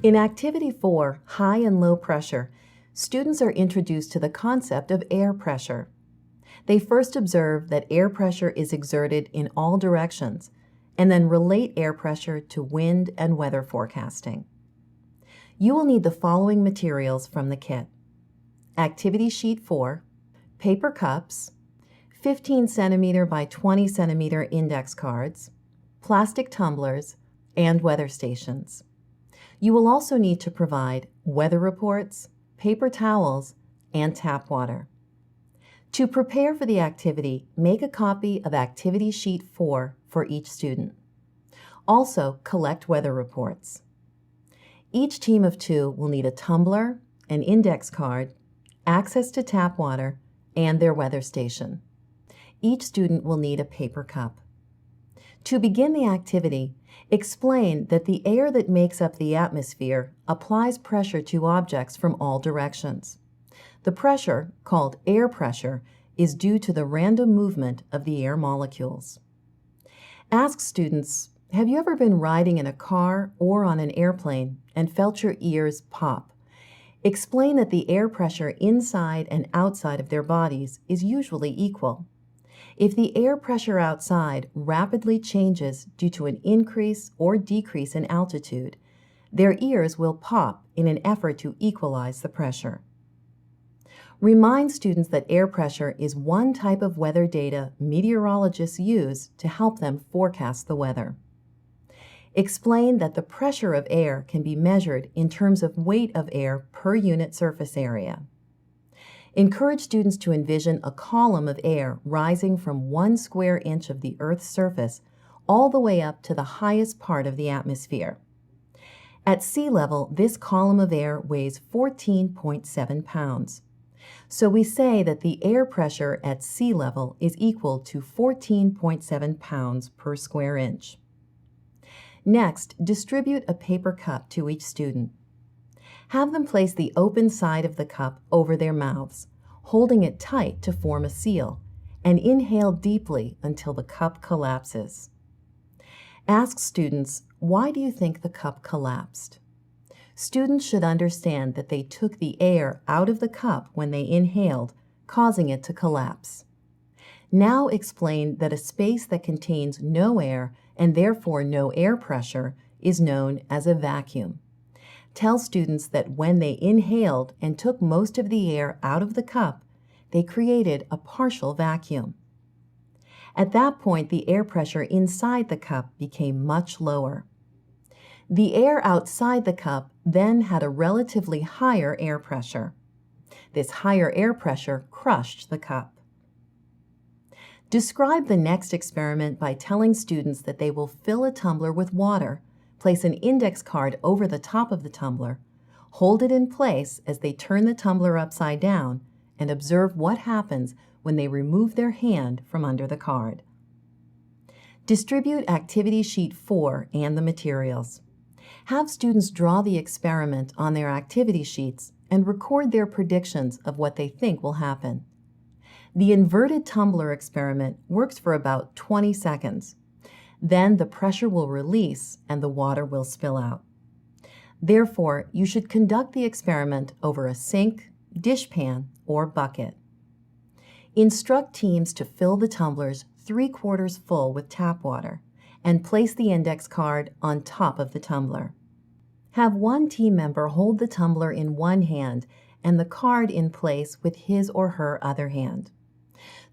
In Activity 4, High and Low Pressure, students are introduced to the concept of air pressure. They first observe that air pressure is exerted in all directions, and then relate air pressure to wind and weather forecasting. You will need the following materials from the kit: Activity Sheet 4, paper cups, 15 centimeter by 20 centimeter index cards, plastic tumblers, and weather stations. You will also need to provide weather reports, paper towels, and tap water. To prepare for the activity, make a copy of Activity Sheet 4 for each student. Also, collect weather reports. Each team of 2 will need a tumbler, an index card, access to tap water, and their weather station. Each student will need a paper cup. To begin the activity, explain that the air that makes up the atmosphere applies pressure to objects from all directions. The pressure, called air pressure, is due to the random movement of the air molecules. Ask students, have you ever been riding in a car or on an airplane and felt your ears pop? Explain that the air pressure inside and outside of their bodies is usually equal. If the air pressure outside rapidly changes due to an increase or decrease in altitude, their ears will pop in an effort to equalize the pressure. Remind students that air pressure is one type of weather data meteorologists use to help them forecast the weather. Explain that the pressure of air can be measured in terms of weight of air per unit surface area. Encourage students to envision a column of air rising from 1 square inch of the Earth's surface all the way up to the highest part of the atmosphere. At sea level, this column of air weighs 14.7 pounds. So we say that the air pressure at sea level is equal to 14.7 pounds per square inch. Next, distribute a paper cup to each student. Have them place the open side of the cup over their mouths, holding it tight to form a seal, and inhale deeply until the cup collapses. Ask students, why do you think the cup collapsed? Students should understand that they took the air out of the cup when they inhaled, causing it to collapse. Now explain that a space that contains no air and therefore no air pressure is known as a vacuum. Tell students that when they inhaled and took most of the air out of the cup, they created a partial vacuum. At that point, the air pressure inside the cup became much lower. The air outside the cup then had a relatively higher air pressure. This higher air pressure crushed the cup. Describe the next experiment by telling students that they will fill a tumbler with water, place an index card over the top of the tumbler, hold it in place as they turn the tumbler upside down, and observe what happens when they remove their hand from under the card. Distribute Activity Sheet 4 and the materials. Have students draw the experiment on their activity sheets and record their predictions of what they think will happen. The inverted tumbler experiment works for about 20 seconds. Then the pressure will release and the water will spill out. Therefore, you should conduct the experiment over a sink, dishpan, or bucket. Instruct teams to fill the tumblers 3/4 full with tap water and place the index card on top of the tumbler. Have one team member hold the tumbler in one hand and the card in place with his or her other hand.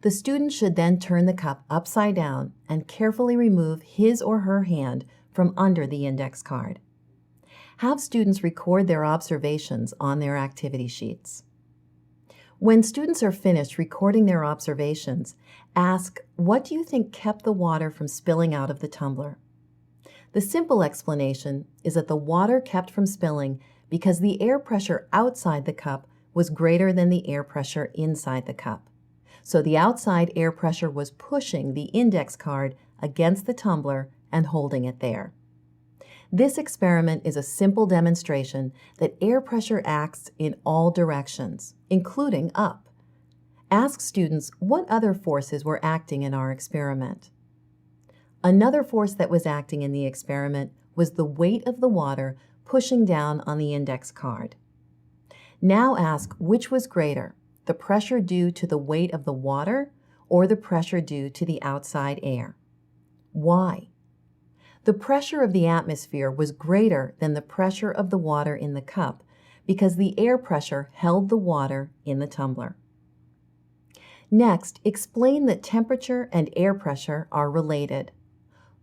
The student should then turn the cup upside down and carefully remove his or her hand from under the index card. Have students record their observations on their activity sheets. When students are finished recording their observations, ask, what do you think kept the water from spilling out of the tumbler? The simple explanation is that the water kept from spilling because the air pressure outside the cup was greater than the air pressure inside the cup. So the outside air pressure was pushing the index card against the tumbler and holding it there. This experiment is a simple demonstration that air pressure acts in all directions, including up. Ask students what other forces were acting in our experiment. Another force that was acting in the experiment was the weight of the water pushing down on the index card. Now ask which was greater, the pressure due to the weight of the water or the pressure due to the outside air. Why? The pressure of the atmosphere was greater than the pressure of the water in the cup because the air pressure held the water in the tumbler. Next, explain that temperature and air pressure are related.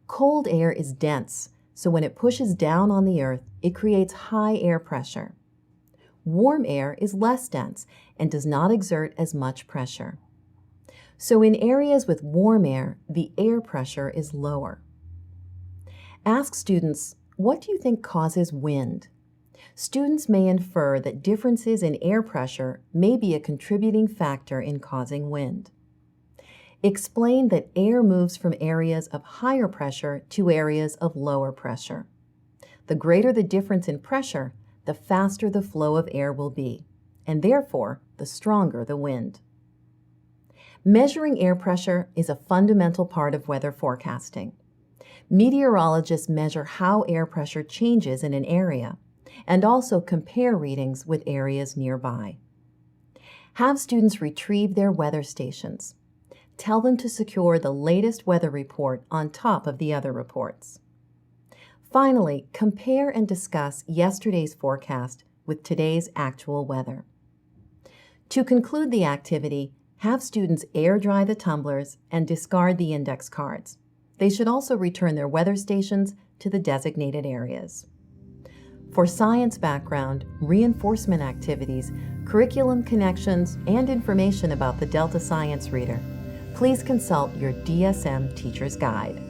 Cold air is dense, so when it pushes down on the earth, it creates high air pressure. Warm air is less dense and does not exert as much pressure. So in areas with warm air, the air pressure is lower. Ask students, what do you think causes wind? Students may infer that differences in air pressure may be a contributing factor in causing wind. Explain that air moves from areas of higher pressure to areas of lower pressure. The greater the difference in pressure, the faster the flow of air will be, and therefore, the stronger the wind. Measuring air pressure is a fundamental part of weather forecasting. Meteorologists measure how air pressure changes in an area and also compare readings with areas nearby. Have students retrieve their weather stations. Tell them to secure the latest weather report on top of the other reports. Finally, compare and discuss yesterday's forecast with today's actual weather. To conclude the activity, have students air dry the tumblers and discard the index cards. They should also return their weather stations to the designated areas. For science background, reinforcement activities, curriculum connections, and information about the Delta Science Reader, please consult your DSM Teacher's Guide.